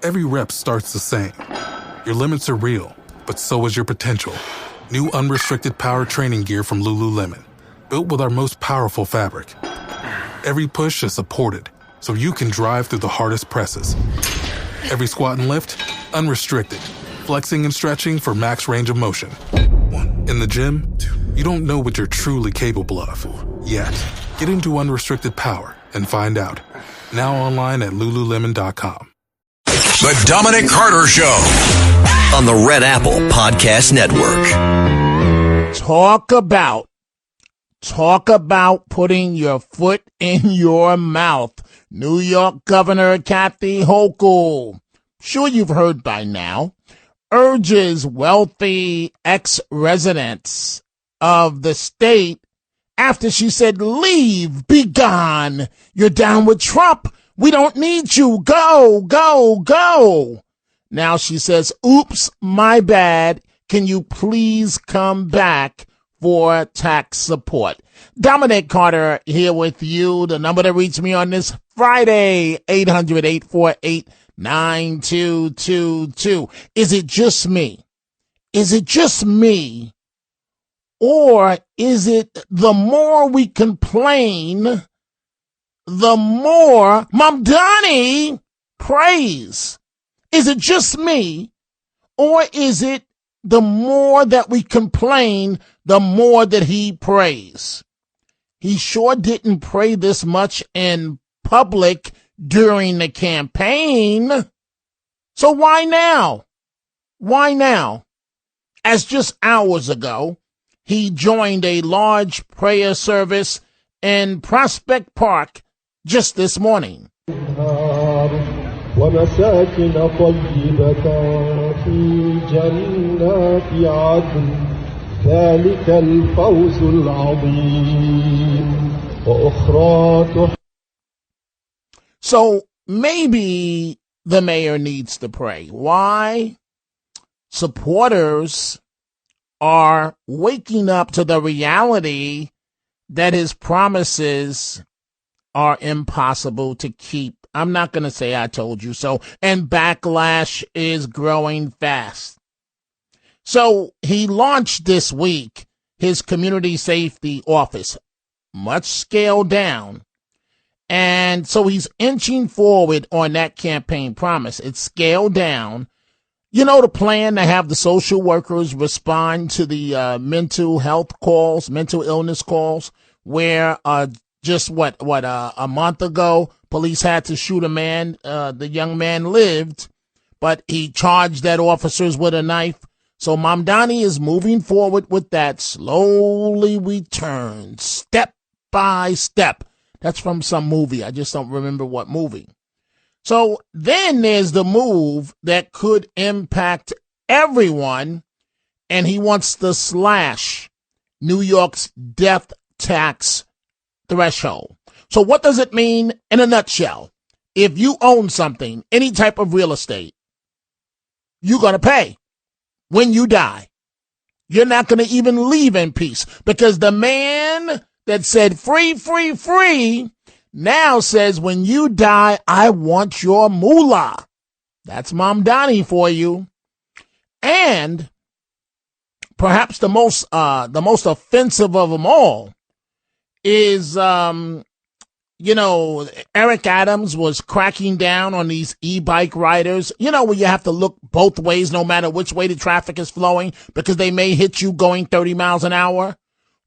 Every rep starts the same. Your limits are real, but so is your potential. New unrestricted power training gear from Lululemon, built with our most powerful fabric. Every push is supported, so you can drive through the hardest presses. Every squat and lift, unrestricted, flexing and stretching for max range of motion. In the gym, you don't know what you're truly capable of, yet. Get into unrestricted power and find out. Now online at Lululemon.com. The Dominic Carter Show on the Red Apple Podcast Network. Talk about putting your foot in your mouth. New York Governor Kathy Hochul, sure you've heard by now, urges wealthy ex-residents of the state after she said, leave, be gone. You're down with Trump. We don't need you. Go, go, go. Now she says, oops, my bad. Can you please come back for tax support? Dominic Carter here with you. The number to reach me on this Friday, 800-848-9222. Is it just me? Is it just me? Or is it the more we complain, the more Mamdani praise? Is it just me? Or is it the more that we complain, the more that he prays? He sure didn't pray this much in public during the campaign. So why now? Why now? As just hours ago, he joined a large prayer service in Prospect Park just this morning. ومساكن طيبة في جنات عدن ذلك الفوز العظيم وأخرى. So maybe the mayor needs to pray. Why? Supporters are waking up to the reality that his promises are impossible to keep. I'm not going to say I told you so. And backlash is growing fast. So he launched this week his community safety office, much scaled down. And so he's inching forward on that campaign promise. It's scaled down. You know, the plan to have the social workers respond to the mental health calls, mental illness calls, where just a month ago, police had to shoot a man. The young man lived, but he charged that officers with a knife. So Mamdani is moving forward with that. Slowly we turn, step by step. That's from some movie. I just don't remember what movie. So then there's the move that could impact everyone, and he wants to slash New York's death tax threshold. So what does it mean in a nutshell? If you own something, any type of real estate, you're going to pay when you die. You're not going to even leave in peace, because the man that said free, free, free now says, when you die, I want your moolah. That's Mamdani for you. And perhaps the most offensive of them all is, Eric Adams was cracking down on these e-bike riders, where you have to look both ways no matter which way the traffic is flowing because they may hit you going 30 miles an hour.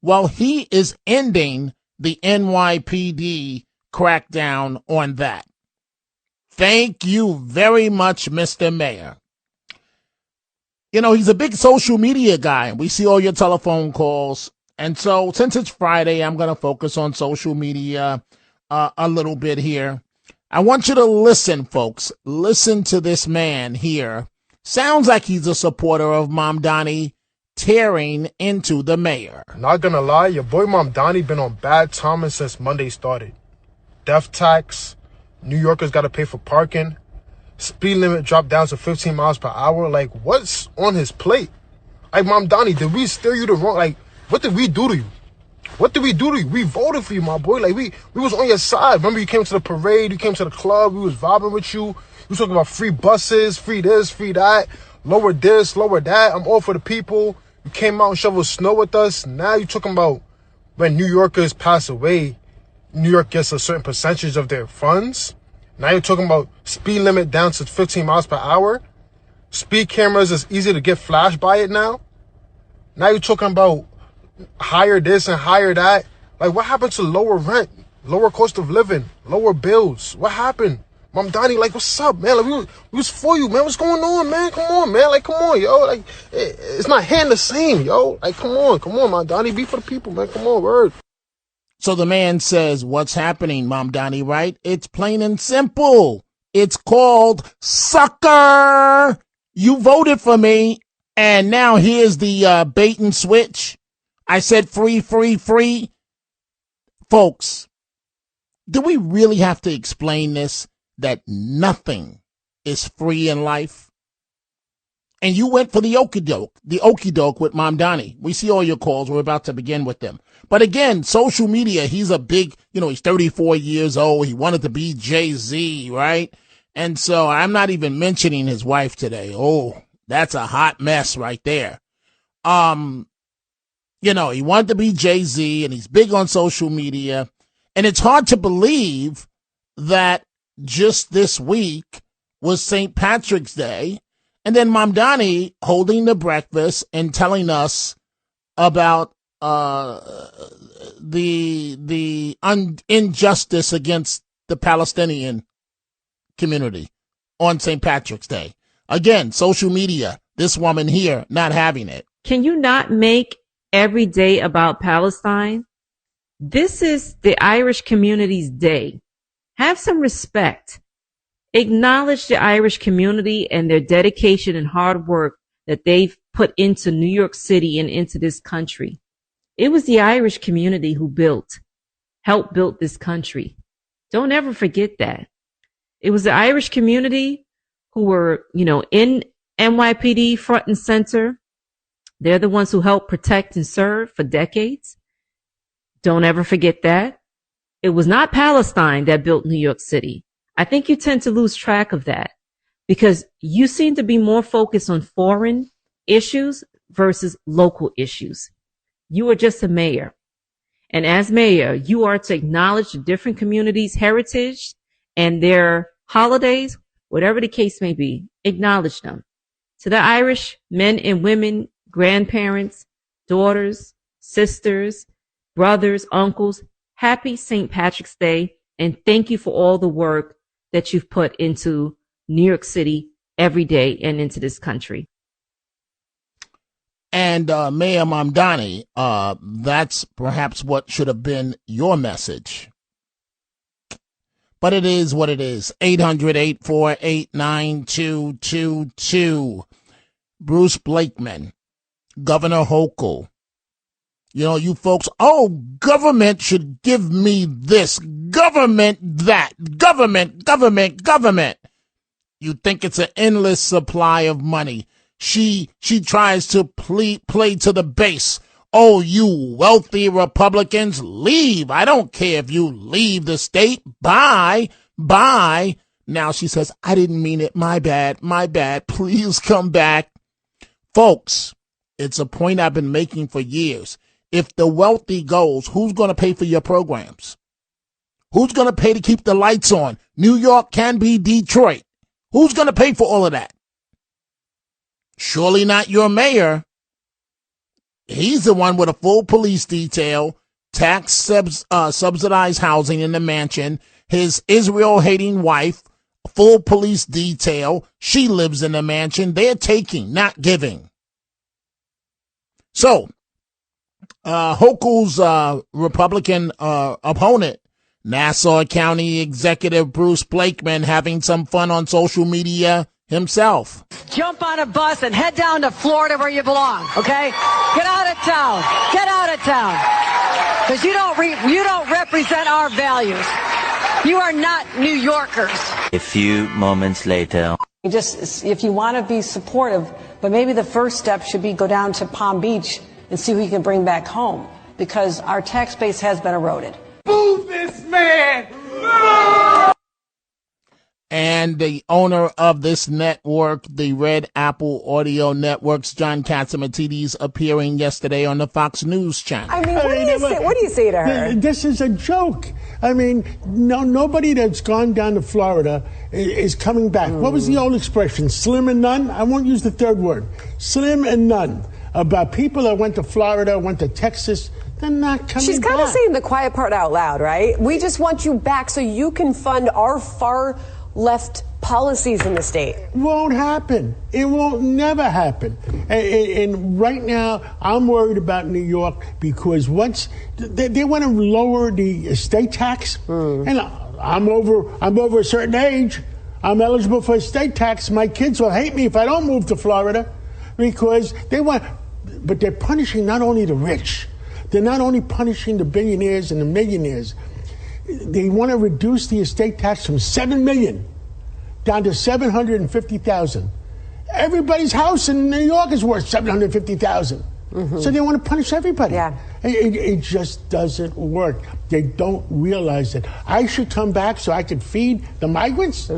Well, he is ending the NYPD crackdown on that. Thank you very much, Mr. Mayor. He's a big social media guy. We see all your telephone calls. And so since it's Friday, I'm going to focus on social media a little bit here. I want you to listen, folks. Listen to this man here. Sounds like he's a supporter of Mamdani tearing into the mayor. Not gonna lie, your boy Mamdani been on bad timing since Monday started. Death tax, New Yorkers gotta pay for parking, speed limit dropped down to 15 miles per hour. Like, what's on his plate? Like, Mamdani, did we steer you the wrong? Like, what did we do to you? What did we do to you? We voted for you, my boy. Like, we was on your side. Remember, you came to the parade, you came to the club, we was vibing with you. You talking about free buses, free this, free that, lower this, lower that. I'm all for the people. You came out and shoveled snow with us. Now you talking about when New Yorkers pass away, New York gets a certain percentage of their funds. Now you're talking about speed limit down to 15 miles per hour. Speed cameras is easy to get flashed by it now. Now you're talking about higher this and higher that. Like, what happened to lower rent, lower cost of living, lower bills? What happened? Mom Donnie, like, what's up, man? Like, we was for you, man. What's going on, man? Come on, man. Like, come on, yo. Like, it's not hand the same, yo. Like, come on, Mom Donnie. Be for the people, man. Come on, word. So the man says, what's happening, Mom Donnie, right? It's plain and simple. It's called sucker. You voted for me, and now here's the bait and switch. I said free, free, free. Folks, do we really have to explain this, that nothing is free in life? And you went for the okie doke with Mom Donnie. We see all your calls. We're about to begin with them. But again, social media, he's a big, he's 34 years old. He wanted to be Jay-Z, right? And so I'm not even mentioning his wife today. Oh, that's a hot mess right there. He wanted to be Jay-Z, and he's big on social media. And it's hard to believe that just this week was St. Patrick's Day. And then Mom Donnie holding the breakfast and telling us about the injustice against the Palestinian community on St. Patrick's Day. Again, social media, this woman here not having it. Can you not make every day about Palestine? This is the Irish community's day. Have some respect. Acknowledge the Irish community and their dedication and hard work that they've put into New York City and into this country. It was the Irish community who helped build this country. Don't ever forget that. It was the Irish community who were, in NYPD front and center. They're the ones who helped protect and serve for decades. Don't ever forget that. It was not Palestine that built New York City. I think you tend to lose track of that because you seem to be more focused on foreign issues versus local issues. You are just a mayor. And as mayor, you are to acknowledge the different communities' heritage and their holidays, whatever the case may be, acknowledge them. To the Irish men and women, grandparents, daughters, sisters, brothers, uncles, happy St. Patrick's Day. And thank you for all the work that you've put into New York City every day and into this country. And Mayor Mom Donnie, that's perhaps what should have been your message. But it is what it is. 800-848-9222. Bruce Blakeman, Governor Hochul. You folks, government should give me this, government that, government. You think it's an endless supply of money. She tries to play to the base. Oh, you wealthy Republicans, leave. I don't care if you leave the state. Bye. Now she says, I didn't mean it. My bad. Please come back. Folks, it's a point I've been making for years. If the wealthy goes, who's going to pay for your programs? Who's going to pay to keep the lights on? New York can be Detroit. Who's going to pay for all of that? Surely not your mayor. He's the one with a full police detail, tax subsidized housing in the mansion, his Israel-hating wife, full police detail. She lives in the mansion. They're taking, not giving. So, Hochul's Republican opponent, Nassau County Executive Bruce Blakeman, having some fun on social media himself. Jump on a bus and head down to Florida where you belong, okay? Get out of town. Because you don't represent our values. You are not New Yorkers. A few moments later. Just, if you want to be supportive, but maybe the first step should be go down to Palm Beach and see who you can bring back home, because our tax base has been eroded. Boo this man! and the owner of this network, the Red Apple Audio Networks, John Catsimatidis, appearing yesterday on the Fox News channel. I mean, what do you say to her? This is a joke. I mean, nobody that's gone down to Florida is coming back. What was the old expression? Slim and none? I won't use the third word. Slim and none. About people that went to Florida, went to Texas, they're not coming back. She's kind of saying the quiet part out loud, right? We just want you back so you can fund our far left policies in the state. Won't happen. It won't never happen. And right now, I'm worried about New York because once they want to lower the estate tax, and I'm over a certain age. I'm eligible for estate tax. My kids will hate me if I don't move to Florida because but they're punishing not only the rich, they're not only punishing the billionaires and the millionaires. They want to reduce the estate tax from $7 million down to $750,000. Everybody's house in New York is worth $750,000. So they want to punish everybody. Yeah. It just doesn't work. They don't realize that I should come back so I could feed the migrants.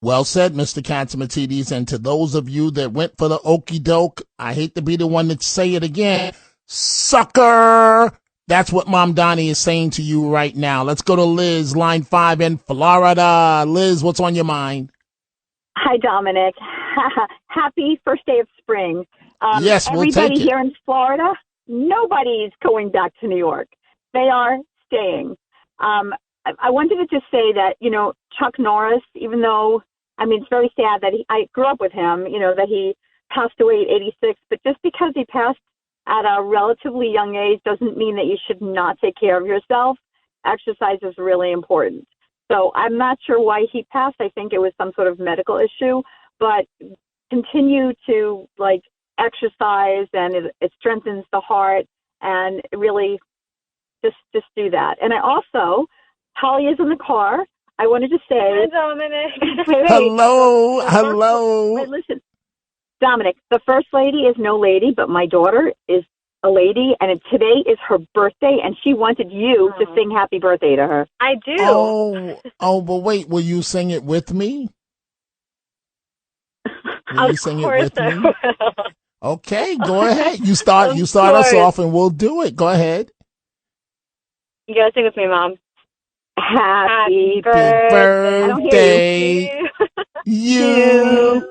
Well said, Mr. Catsimatidis. And to those of you that went for the okie doke, I hate to be the one to say it again, sucker. That's what Mom Donnie is saying to you right now. Let's go to Liz, line 5 in Florida. Liz, what's on your mind? Hi, Dominic. Happy first day of spring. Yes, we'll take it. Everybody here in Florida, nobody's going back to New York. They are staying. I wanted to just say that, Chuck Norris, even though, it's very sad that I grew up with him, that he passed away at 86, but just because he passed at a relatively young age doesn't mean that you should not take care of yourself. Exercise is really important. So I'm not sure why he passed. I think it was some sort of medical issue, but continue to exercise, and it strengthens the heart, and really just do that. And I also, Holly is in the car. I wanted to say, hi, Dominic. Wait. Hello. Wait, listen. Dominic, the first lady is no lady, but my daughter is a lady, and today is her birthday, and she wanted you to sing happy birthday to her. I do. But wait, will you sing it with me? Will you sing it with me? Okay, go ahead. You start us off, and we'll do it. Go ahead. You gotta sing with me, Mom. Happy birthday, you.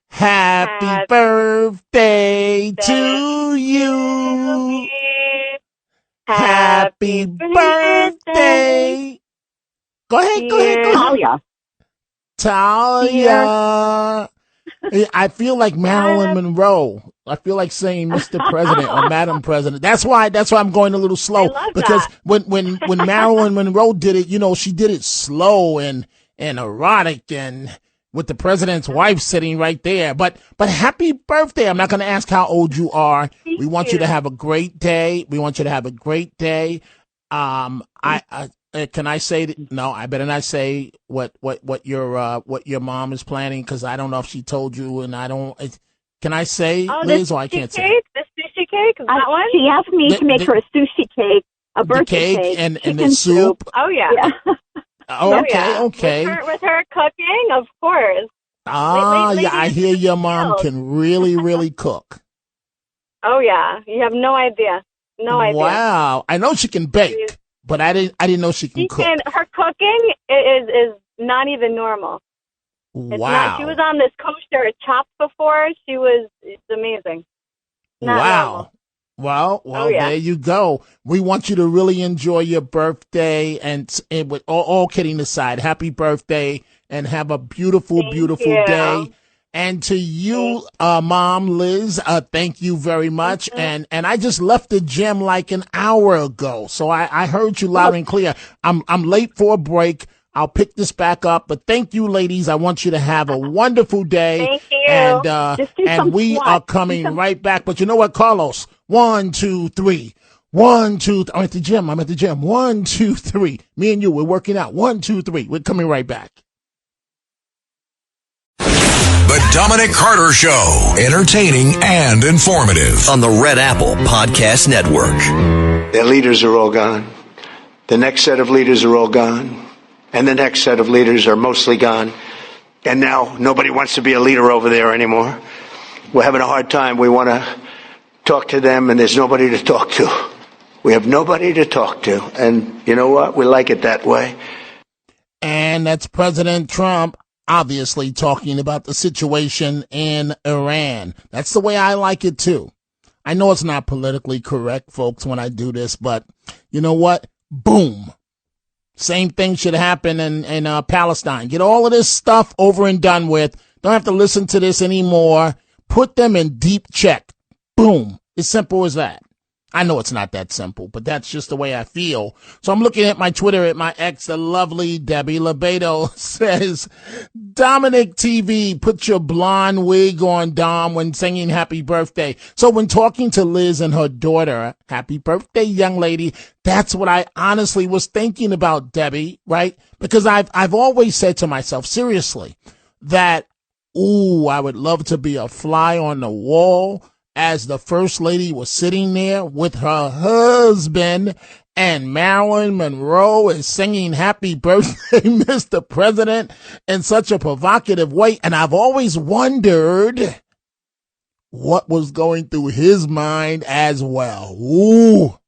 Happy birthday to you. Happy birthday. Go ahead. Talia. I feel like Marilyn Monroe. I feel like saying Mr. President or Madam President. That's why I'm going a little slow, because when Marilyn Monroe did it, she did it slow and erotic and with the president's wife sitting right there. But happy birthday. I'm not going to ask how old you are. We want you to have a great day. Can I say that? No, I better not say what your mom is planning, because I don't know if she told you, and I don't. Can I say, Liz, or I can't say? The sushi cake? That one? She asked me to make her a sushi cake, a birthday cake, and the soup. Oh, yeah. Okay. With her cooking, of course. Yeah, I hear your mom can really, really cook. Oh, yeah. You have no idea. No idea. Wow. I know she can bake, but I didn't know she can cook. Her cooking is not even normal. Wow. She was on this kosher chops before. It's amazing. Wow. Well, There you go. We want you to really enjoy your birthday, and with all kidding aside, happy birthday, and have a beautiful, beautiful day. And to you, Mom Liz, thank you very much. And I just left the gym like an hour ago, so I heard you loud and clear. I'm late for a break. I'll pick this back up, but thank you, ladies. I want you to have a wonderful day. Thank you. And we are coming right back. But you know what, Carlos? 1, 2, 3. 1, 2. I'm at the gym. 1, 2, 3. Me and you, we're working out. 1, 2, 3. We're coming right back. The Dominic Carter Show. Entertaining and informative on the Red Apple Podcast Network. Their leaders are all gone. The next set of leaders are all gone. and the next set of leaders are mostly gone. And now nobody wants to be a leader over there anymore. We're having a hard time. We want to talk to them, and there's nobody to talk to. We have nobody to talk to. And you know what? We like it that way. And that's President Trump, obviously talking about the situation in Iran. That's the way I like it, too. I know it's not politically correct, folks, when I do this, but you know what? Boom. Same thing should happen in Palestine. Get all of this stuff over and done with. Don't have to listen to this anymore. Put them in deep check. Boom. As simple as that. I know it's not that simple, but that's just the way I feel. So I'm looking at my Twitter at my ex, the lovely Debbie Lebedo says, Dominic TV, put your blonde wig on, Dom, when singing happy birthday. So when talking to Liz and her daughter, happy birthday, young lady, that's what I honestly was thinking about, Debbie, right? Because I've always said to myself, seriously, that, I would love to be a fly on the wall as the first lady was sitting there with her husband and Marilyn Monroe is singing happy birthday, Mr. President, in such a provocative way. And I've always wondered what was going through his mind as well.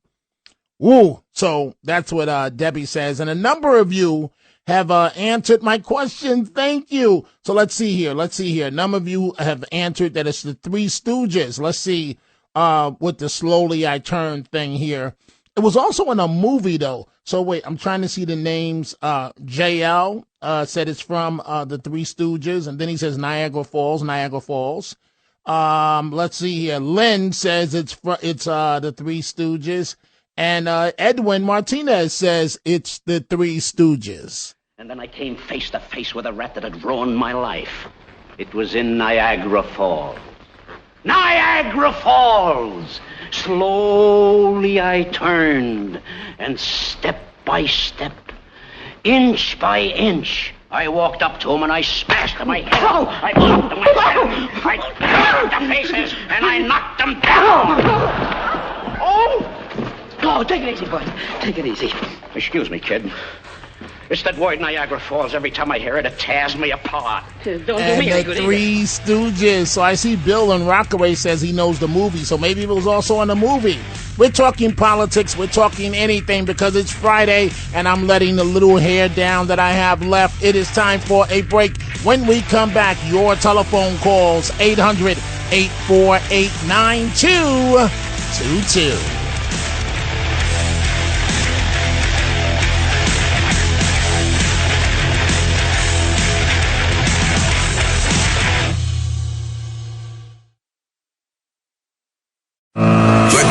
So that's what Debbie says. And a number of you have answered my questions. Thank you. So let's see here. A number of you have answered that it's the Three Stooges. Let's see with the slowly I turn thing here. It was also in a movie, though. So wait, I'm trying to see the names. JL said it's from the Three Stooges, and then he says Niagara Falls. Let's see here. Lynn says it's the Three Stooges. And Edwin Martinez says it's the Three Stooges. And then I came face to face with a rat that had ruined my life. It was in Niagara Falls. Niagara Falls! Slowly I turned, and step by step, inch by inch, I walked up to him and I smashed him. I hit him. I bumped him. I grabbed the faces and I knocked them down. Oh, take it easy, boy. Take it easy. Excuse me, kid. It's that word Niagara Falls. Every time I hear it, it tears me apart. And the Three Stooges. So I see Bill in Rockaway says he knows the movie, so maybe it was also in the movie. We're talking politics. We're talking anything because it's Friday, and I'm letting the little hair down that I have left. It is time for a break. When we come back, your telephone calls, 800-848-9222.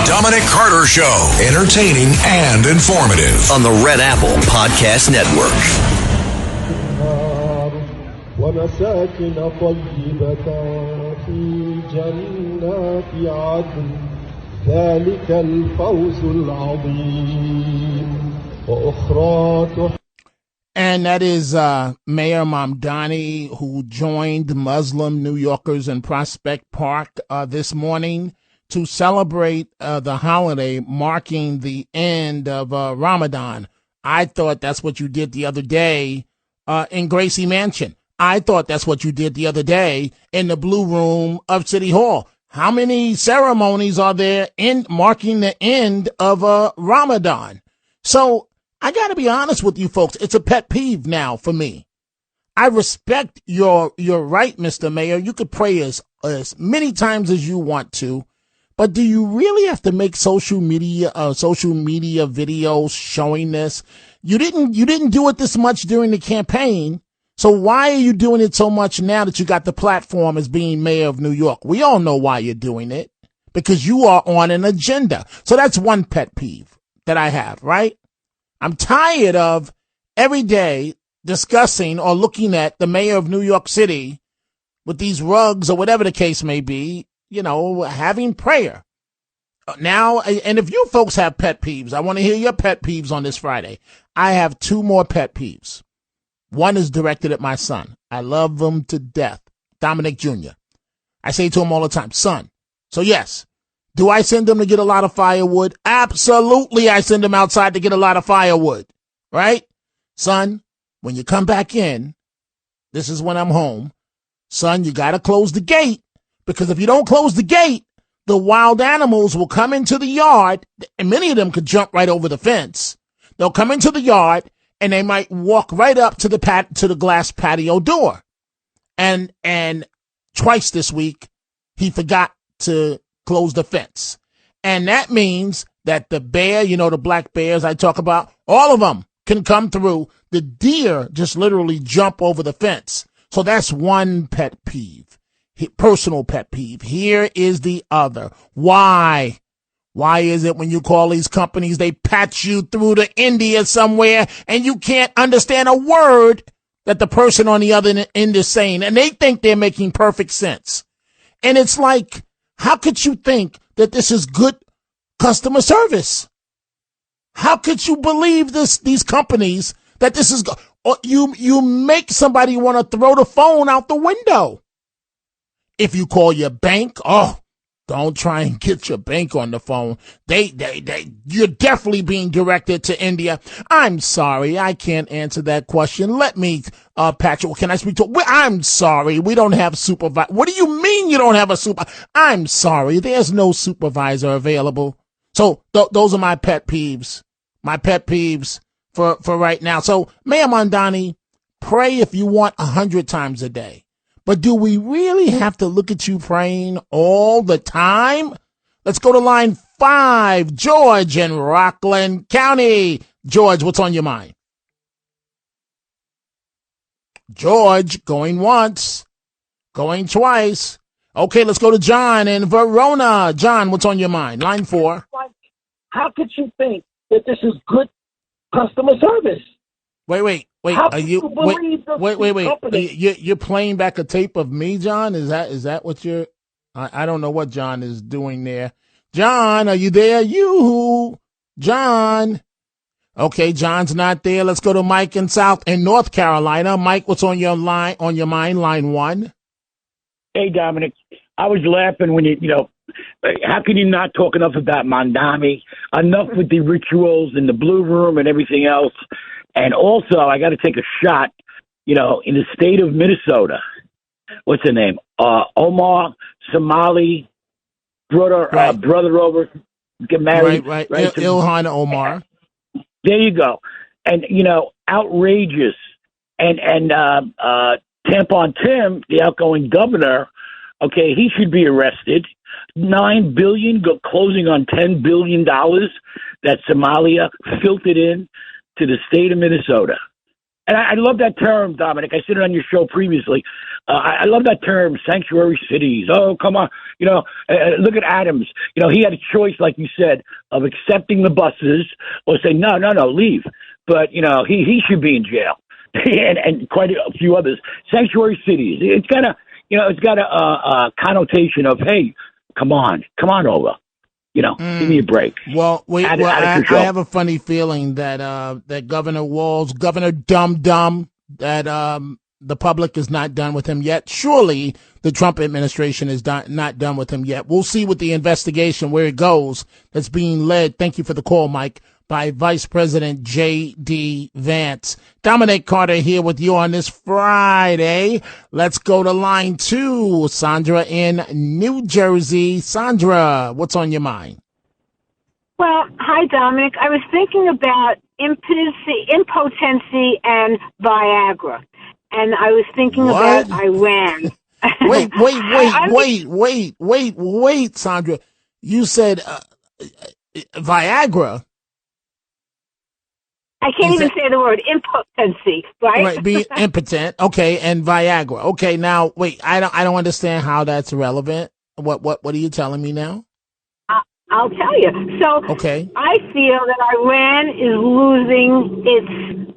Dominic Carter Show. Entertaining and informative. On the Red Apple Podcast Network. ومساكن طيبة في جنات عدن ذلك الفوز العظيم وأخرى. And that is Mayor Mamdani, who joined Muslim New Yorkers in Prospect Park this morning to celebrate the holiday marking the end of Ramadan. I thought that's what you did the other day in Gracie Mansion. I thought that's what you did the other day in the Blue Room of City Hall. How many ceremonies are there in marking the end of Ramadan? So I got to be honest with you folks. It's a pet peeve now for me. I respect your right, Mr. Mayor. You could pray as many times as you want to. But do you really have to make social media videos showing this? You didn't do it this much during the campaign. So why are you doing it so much now that you got the platform as being mayor of New York? We all know why you're doing it, because you are on an agenda. So that's one pet peeve that I have, right? I'm tired of every day discussing or looking at the mayor of New York City with these rugs or whatever the case may be, having prayer. Now, and if you folks have pet peeves, I want to hear your pet peeves on this Friday. I have two more pet peeves. One is directed at my son. I love him to death. Dominic Jr. I say to him all the time, son. So yes, do I send him to get a lot of firewood? Absolutely, I send him outside to get a lot of firewood. Right? Son, when you come back in, this is when I'm home, son, you got to close the gate, because if you don't close the gate, the wild animals will come into the yard, and many of them could jump right over the fence. They'll come into the yard, and they might walk right up to the glass patio door. And twice this week, he forgot to close the fence. And that means that the bear, the black bears I talk about, all of them can come through. The deer just literally jump over the fence. So that's one pet peeve, personal pet peeve. Here is the other. Why? Why is it when you call these companies, they patch you through to India somewhere and you can't understand a word that the person on the other end is saying, and they think they're making perfect sense? And it's like, how could you think that this is good customer service? How could you believe these companies that this is you make somebody want to throw the phone out the window? If you call your bank, don't try and get your bank on the phone. You're definitely being directed to India. I'm sorry, I can't answer that question. Let me, Patrick, can I speak to? I'm sorry, we don't have supervisor. What do you mean you don't have a I'm sorry, there's no supervisor available. So those are my pet peeves. My pet peeves for right now. So, Mayor Mondani, pray if you want 100 times a day. But do we really have to look at you praying all the time? Let's go to line 5, George in Rockland County. George, what's on your mind? George, going once, going twice. Okay, let's go to John in Verona. John, what's on your mind? Line 4. How could you think that this is good customer service? Wait. How Are you wait? You're playing back a tape of me, John? Is that what you're? I don't know what John is doing there. John, are you there? John. Okay, John's not there. Let's go to Mike in North Carolina. Mike, what's on your mind? Line 1. Hey, Dominic. I was laughing when how can you not talk enough about Mondani? Enough with the rituals in the Blue Room and everything else. And also, I got to take a shot, in the state of Minnesota. What's her name? Omar, Somali, brother over, get married. Right. Ilhan Omar. There you go. And, outrageous. And Tampon Tim, the outgoing governor, okay, he should be arrested. $9 billion, closing on $10 billion that Somalia filtered in to the state of Minnesota. And I love that term, Dominic. I said it on your show previously. I love that term, sanctuary cities. Oh, come on. Look at Adams. He had a choice, like you said, of accepting the buses or saying, no, leave. But, he should be in jail. and quite a few others. Sanctuary cities. It's got a connotation of, hey, come on over. Give me a break. Well, I have a funny feeling that Governor Walz, Governor Dum, that the public is not done with him yet. Surely the Trump administration is not done with him yet. We'll see with the investigation where it goes. That's being led. Thank you for the call, Mike. By Vice President J.D. Vance. Dominic Carter here with you on this Friday. Let's go to line 2. Sandra in New Jersey. Sandra, what's on your mind? Well, hi, Dominic. I was thinking about impotency and Viagra. And I was thinking about Iran. Wait, Sandra. You said Viagra. I can't even say the word impotency, right? Right, being impotent. Okay, and Viagra. Okay, now wait, I don't understand how that's relevant. What are you telling me now? I'll tell you. So, okay. I feel that Iran is losing its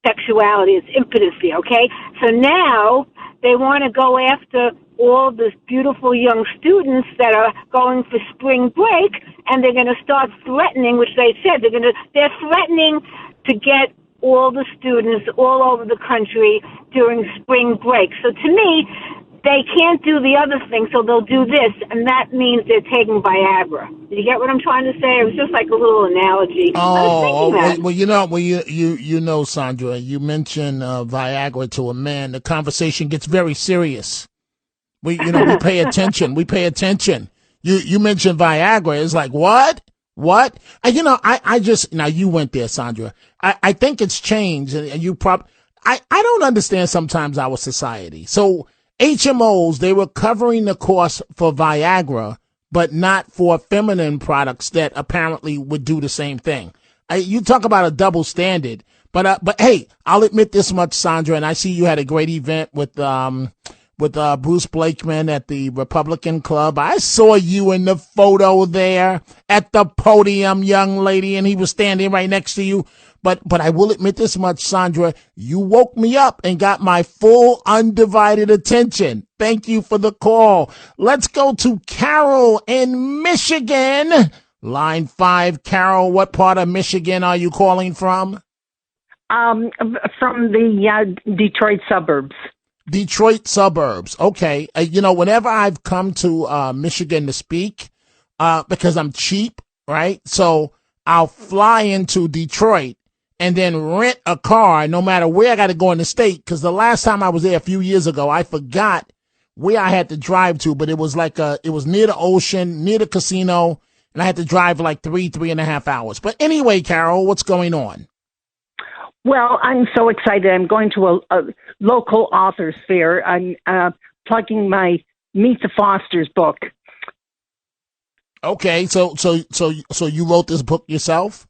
sexuality, its impotency. Okay, so now they want to go after all these beautiful young students that are going for spring break, and they're going to start threatening, which they said they're threatening to get all the students all over the country during spring break. So to me, they can't do the other thing, so they'll do this, and that means they're taking Viagra. Do you get what I'm trying to say? It was just like a little analogy. I was thinking that. You know, Sandra, you mentioned Viagra to a man, the conversation gets very serious. We pay attention. We pay attention. You mentioned Viagra. It's like, what? What? Now you went there, Sandra. I think it's changed, and I don't understand sometimes our society. So HMOs, they were covering the cost for Viagra, but not for feminine products that apparently would do the same thing. You talk about a double standard, but hey, I'll admit this much, Sandra, and I see you had a great event with Bruce Blakeman at the Republican Club. I saw you in the photo there at the podium, young lady, and he was standing right next to you. But I will admit this much, Sandra, you woke me up and got my full undivided attention. Thank you for the call. Let's go to Carol in Michigan. Line 5, Carol, what part of Michigan are you calling from? From the Detroit suburbs. Detroit suburbs. Okay. Whenever I've come to Michigan to speak, because I'm cheap, right? So I'll fly into Detroit and then rent a car no matter where I got to go in the state. Because the last time I was there a few years ago, I forgot where I had to drive to, but it was it was near the ocean, near the casino, and I had to drive like 3.5 hours. But anyway, Carol, what's going on? Well, I'm so excited. I'm going to a local authors fair. I'm plugging my Meet the Fosters book. Okay, so you wrote this book yourself?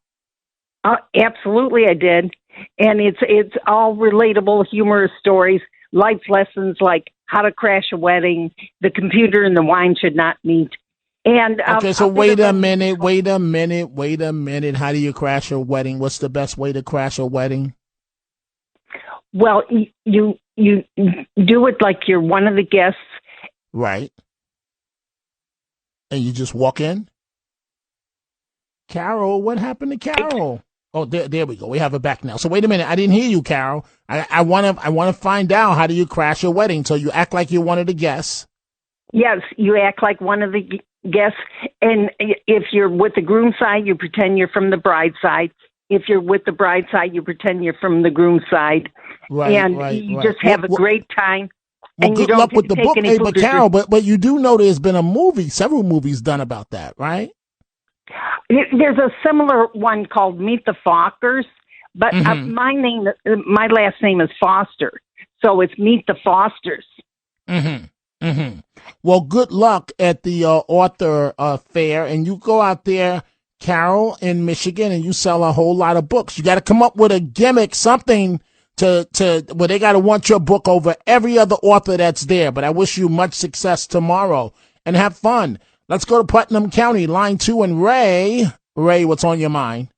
Absolutely, I did, and it's all relatable, humorous stories, life lessons like how to crash a wedding, the computer and the wine should not meet. And okay, so wait a minute. How do you crash a wedding? What's the best way to crash a wedding? Well, you do it like you're one of the guests, right? And you just walk in. Carol, what happened to Carol? Oh, there we go. We have her back now. So wait a minute. I didn't hear you, Carol. I want to find out, how do you crash a wedding? So you act like you're one of the guests. Yes, you act like one of the guests. And if you're with the groom side, you pretend you're from the bride side. If you're with the bride side, you pretend you're from the groom side. Right, and right, you right. just have a great time. Well, and you good don't luck get with to the take book. any Hey, but pictures. Carol, but you do know there's been several movies done about that, right? There's a similar one called Meet the Fockers, but my last name is Foster, so it's Meet the Fosters. Well, good luck at the author fair, and you go out there, Carol, in Michigan, and you sell a whole lot of books. You got to come up with a gimmick, something to where they got to want your book over every other author that's there. But I wish you much success tomorrow and have fun. Let's go to Putnam County, line 2, and Ray. Ray, what's on your mind?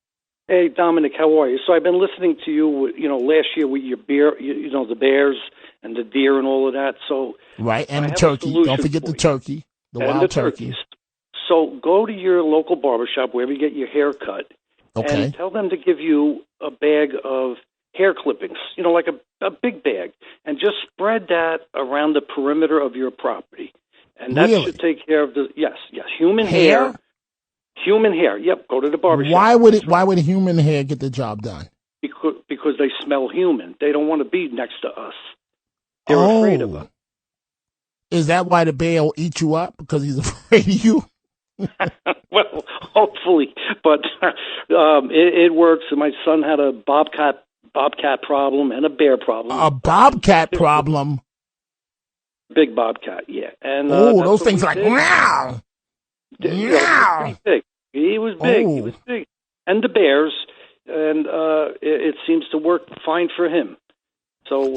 Hey, Dominic, how are you? So I've been listening to you, last year with your beer, the bears and the deer and all of that. So right, and the turkey. Don't forget the turkey, the wild turkeys. So go to your local barbershop, wherever you get your hair cut, and tell them to give you a bag of hair clippings, like a big bag, and just spread that around the perimeter of your property. And that should take care of yes, human hair. Human hair. Yep. Go to the barbershop. Why would human hair get the job done? Because they smell human. They don't want to be next to us. They're afraid of us. Is that why the bear will eat you up? Because he's afraid of you? Well, hopefully, but it works. My son had a bobcat problem and a bear problem. A bobcat problem. Big bobcat, yeah. And those things like meow. Meow. Big. He was big. He was big. And the bears, and it seems to work fine for him. So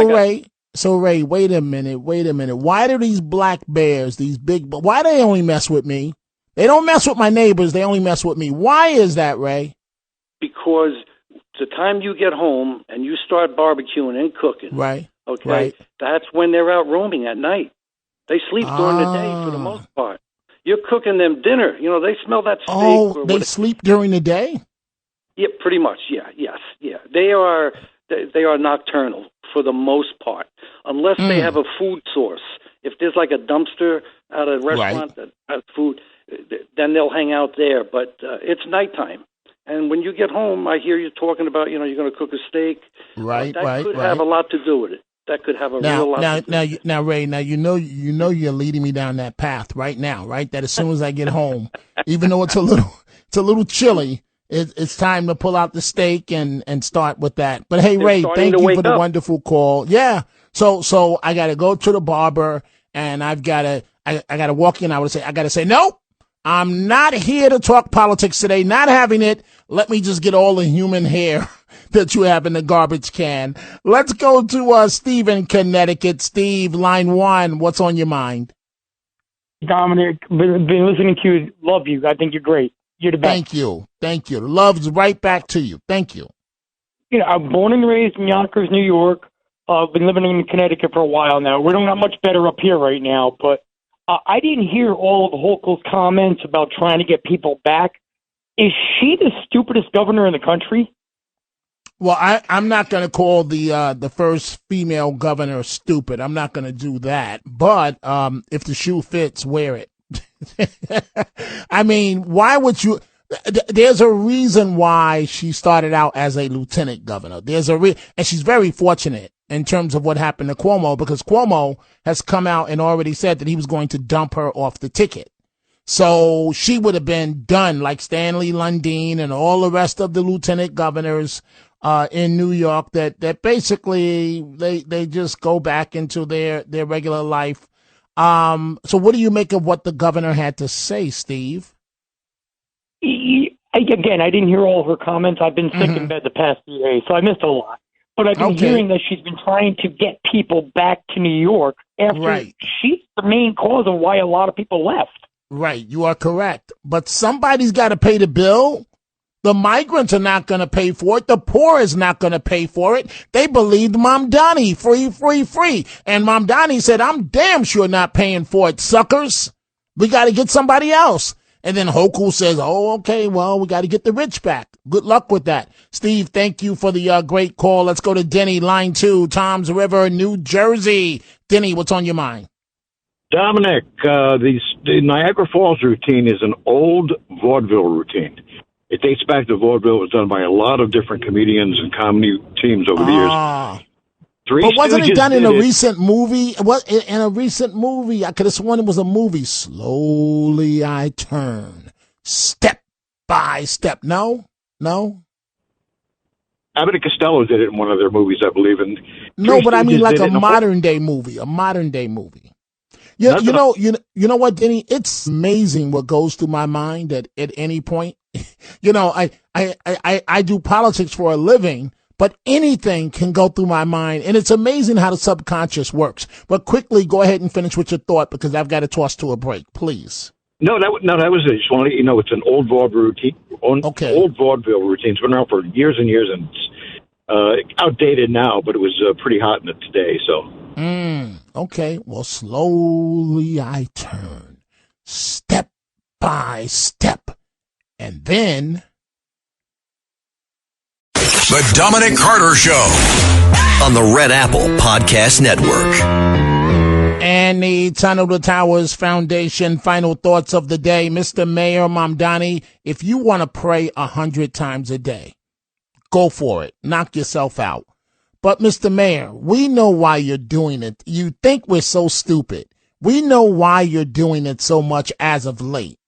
Ray, wait a minute. Why do these black bears, why do they only mess with me? They don't mess with my neighbors. They only mess with me. Why is that, Ray? Because the time you get home and you start barbecuing and cooking, right? Okay, right. That's when they're out roaming at night. They sleep during the day for the most part. You're cooking them dinner. They smell that steak. Oh, they sleep during the day? Yeah, pretty much. Yeah, yes, yeah. They are they are nocturnal for the most part, unless they have a food source. If there's like a dumpster at a restaurant that has food, then they'll hang out there. But it's nighttime. And when you get home, I hear you talking about, you're going to cook a steak. That could have a lot to do with it. That could have a real lot to do. Now, Ray, you know you're leading me down that path right now, right? That as soon as I get home, even though it's a little chilly, it's time to pull out the steak and start with that. But hey, Ray, thank you for the wonderful call. Yeah. So I got to go to the barber and I got to walk in. I got to say, nope, I'm not here to talk politics today. Not having it. Let me just get all the human hair that you have in the garbage can. Let's go to Steve in Connecticut. Steve, line 1, what's on your mind? Dominic, been listening to you. Love you. I think you're great. You're the best. Thank you. Love's right back to you. Thank you. I'm born and raised in Yonkers, New York. I've been living in Connecticut for a while now. We're not much better up here right now, but I didn't hear all of Hochul's comments about trying to get people back. Is she the stupidest governor in the country? Well, I'm not going to call the first female governor stupid. I'm not going to do that. But if the shoe fits, wear it. I mean, why would you? There's a reason why she started out as a lieutenant governor. And she's very fortunate in terms of what happened to Cuomo, because Cuomo has come out and already said that he was going to dump her off the ticket. So she would have been done like Stanley Lundeen and all the rest of the lieutenant governors in New York that basically they just go back into their regular life. So what do you make of what the governor had to say, Steve? Again, I didn't hear all of her comments. I've been sick in bed the past few days, so I missed a lot. But I've been hearing that she's been trying to get people back to New York after she's the main cause of why a lot of people left. Right, you are correct. But somebody's got to pay the bill. The migrants are not going to pay for it. The poor is not going to pay for it. They believed Mamdani, free. And Mamdani said, I'm damn sure not paying for it, suckers. We got to get somebody else. And then Hochul says, oh, okay, well, we got to get the rich back. Good luck with that. Steve, thank you for the great call. Let's go to Denny, line 2, Toms River, New Jersey. Denny, what's on your mind? Dominic, the Niagara Falls routine is an old vaudeville routine. It dates back to vaudeville. It was done by a lot of different comedians and comedy teams over the years. But wasn't it done in a recent movie? In a recent movie, I could have sworn it was a movie. Slowly I turn, step by step. No. Abbott and Costello did it in one of their movies, I believe. And no, but I mean like a modern day movie. You know what, Denny? It's amazing what goes through my mind at any point. I do politics for a living, but anything can go through my mind, and it's amazing how the subconscious works. But quickly, go ahead and finish with your thought, because I've got to toss to a break, please. No, that was it. I just want to let you know it's an old vaudeville routine. Old vaudeville routine. It's been around for years and years, and it's outdated now, but it was pretty hot in it today. So. Okay. Well, slowly I turn, step by step, and then. The Dominic Carter Show on the Red Apple Podcast Network. And the Tunnel to Towers Foundation final thoughts of the day. Mr. Mayor Mamdani, if you want to pray 100 times a day, go for it. Knock yourself out. But Mr. Mayor, we know why you're doing it. You think we're so stupid. We know why you're doing it so much as of late.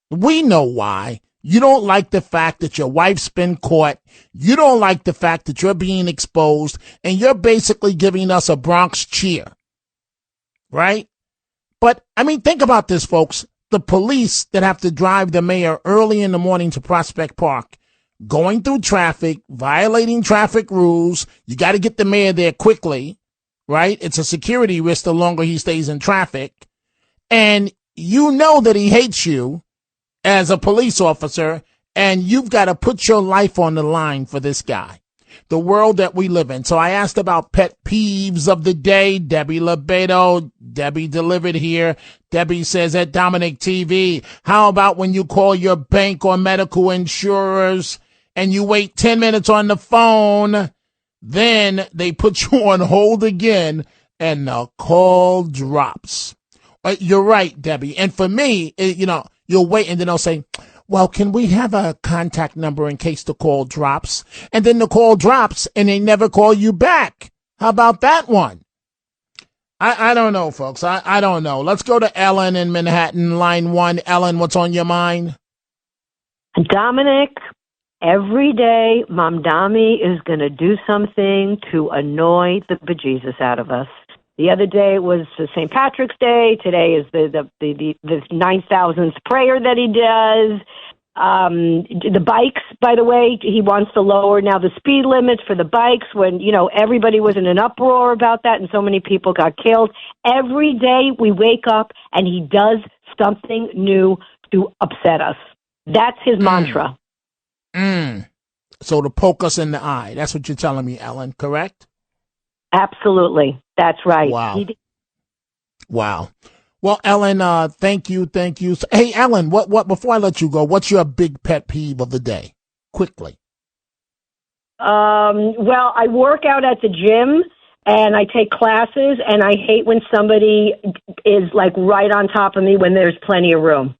We know why. You don't like the fact that your wife's been caught. You don't like the fact that you're being exposed, and you're basically giving us a Bronx cheer. Right? But, I mean, think about this, folks. The police that have to drive the mayor early in the morning to Prospect Park, going through traffic, violating traffic rules. You got to get the mayor there quickly, right? It's a security risk the longer he stays in traffic. And you know that he hates you as a police officer, and you've got to put your life on the line for this guy. The world that we live in. So I asked about pet peeves of the day. Debbie Lebedo, Debbie delivered here. Debbie says at Dominic TV, how about when you call your bank or medical insurers and you wait 10 minutes on the phone Then they put you on hold again, and the call drops. You're right, Debbie. And for me, you'll wait, and then they'll say, well, can we have a contact number in case the call drops? And then the call drops, and they never call you back. How about that one? I don't know, folks. I don't know. Let's go to Ellen in Manhattan, line 1. Ellen, what's on your mind? Dominic, every day, Mom Dami is going to do something to annoy the bejesus out of us. The other day it was St. Patrick's Day. Today is the 9,000th prayer that he does. The bikes, by the way, he wants to lower now the speed limits for the bikes when, everybody was in an uproar about that and so many people got killed. Every day we wake up and he does something new to upset us. That's his mantra. So to poke us in the eye. That's what you're telling me, Ellen, correct? Absolutely. That's right. Wow. Well, Ellen, thank you. Hey, Ellen, what? Before I let you go, what's your big pet peeve of the day? Quickly. Well, I work out at the gym and I take classes, and I hate when somebody is like right on top of me when there's plenty of room.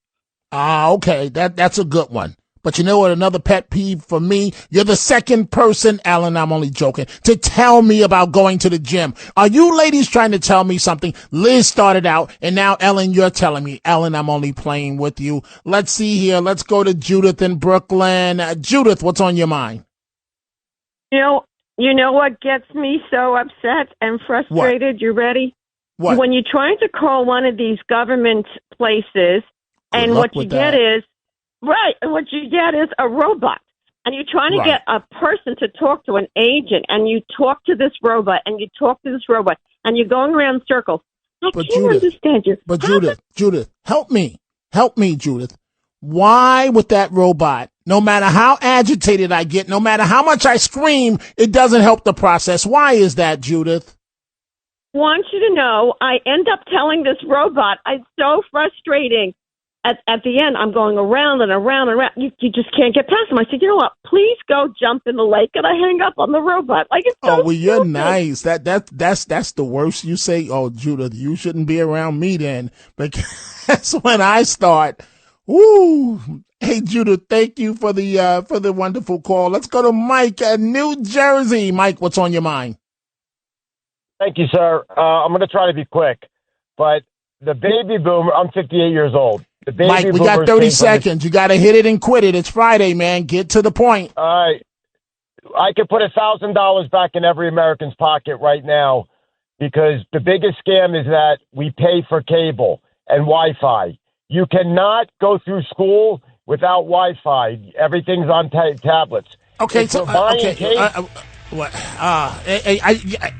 Okay, that's a good one. But you know what? Another pet peeve for me, you're the second person, Ellen, I'm only joking, to tell me about going to the gym. Are you ladies trying to tell me something? Liz started out, and now, Ellen, you're telling me. Ellen, I'm only playing with you. Let's see here. Let's go to Judith in Brooklyn. Judith, what's on your mind? You know what gets me so upset and frustrated? What? You ready? What? When you're trying to call one of these government places, and what you get is a robot. And you're trying to get a person to talk to an agent, and you talk to this robot, and you talk to this robot, and you're going around in circles. I can't understand you. But Judith, help me, Judith. Why with that robot, no matter how agitated I get, no matter how much I scream, it doesn't help the process? Why is that, Judith? I want you to know, I end up telling this robot, it's so frustrating. At the end, I'm going around and around and around. You just can't get past him. I said, you know what? Please go jump in the lake, and I hang up on the robot. Like, it's so well, you're stupid. Nice. That's the worst. You say, oh, Judith, you shouldn't be around me then, because when I start, woo. Hey, Judith, thank you for the wonderful call. Let's go to Mike in New Jersey. Mike, what's on your mind? Thank you, sir. I'm going to try to be quick, but the baby boomer, I'm 58 years old. Mike, we got 30 seconds. You got to hit it and quit it. It's Friday, man. Get to the point. All right. I could put $1,000 back in every American's pocket right now, because the biggest scam is that we pay for cable and Wi-Fi. You cannot go through school without Wi-Fi. Everything's on tablets. Okay,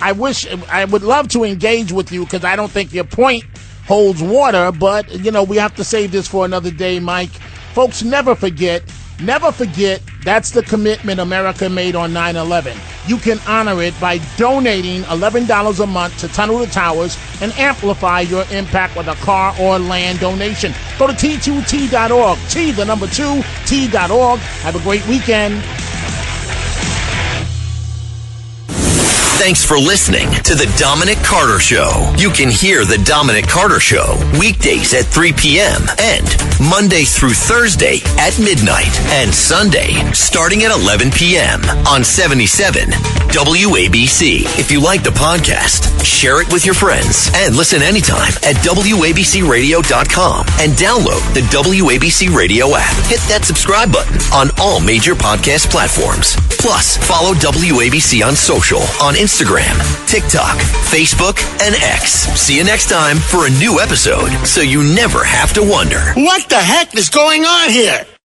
I wish I would love to engage with you, because I don't think your point holds water, but we have to save this for another day, Mike. Folks, never forget, that's the commitment America made on 9/11. You can honor it by donating $11 a month to Tunnel to Towers and amplify your impact with a car or land donation. Go to T2T.org, T2T.org. Have a great weekend. Thanks for listening to The Dominic Carter Show. You can hear The Dominic Carter Show weekdays at 3 p.m. and Monday through Thursday at midnight, and Sunday starting at 11 p.m. on 77 WABC. If you like the podcast, share it with your friends and listen anytime at WABCRadio.com and download the WABC Radio app. Hit that subscribe button on all major podcast platforms. Plus, follow WABC on social on Instagram, TikTok, Facebook, and X. See you next time for a new episode, so you never have to wonder, what the heck is going on here?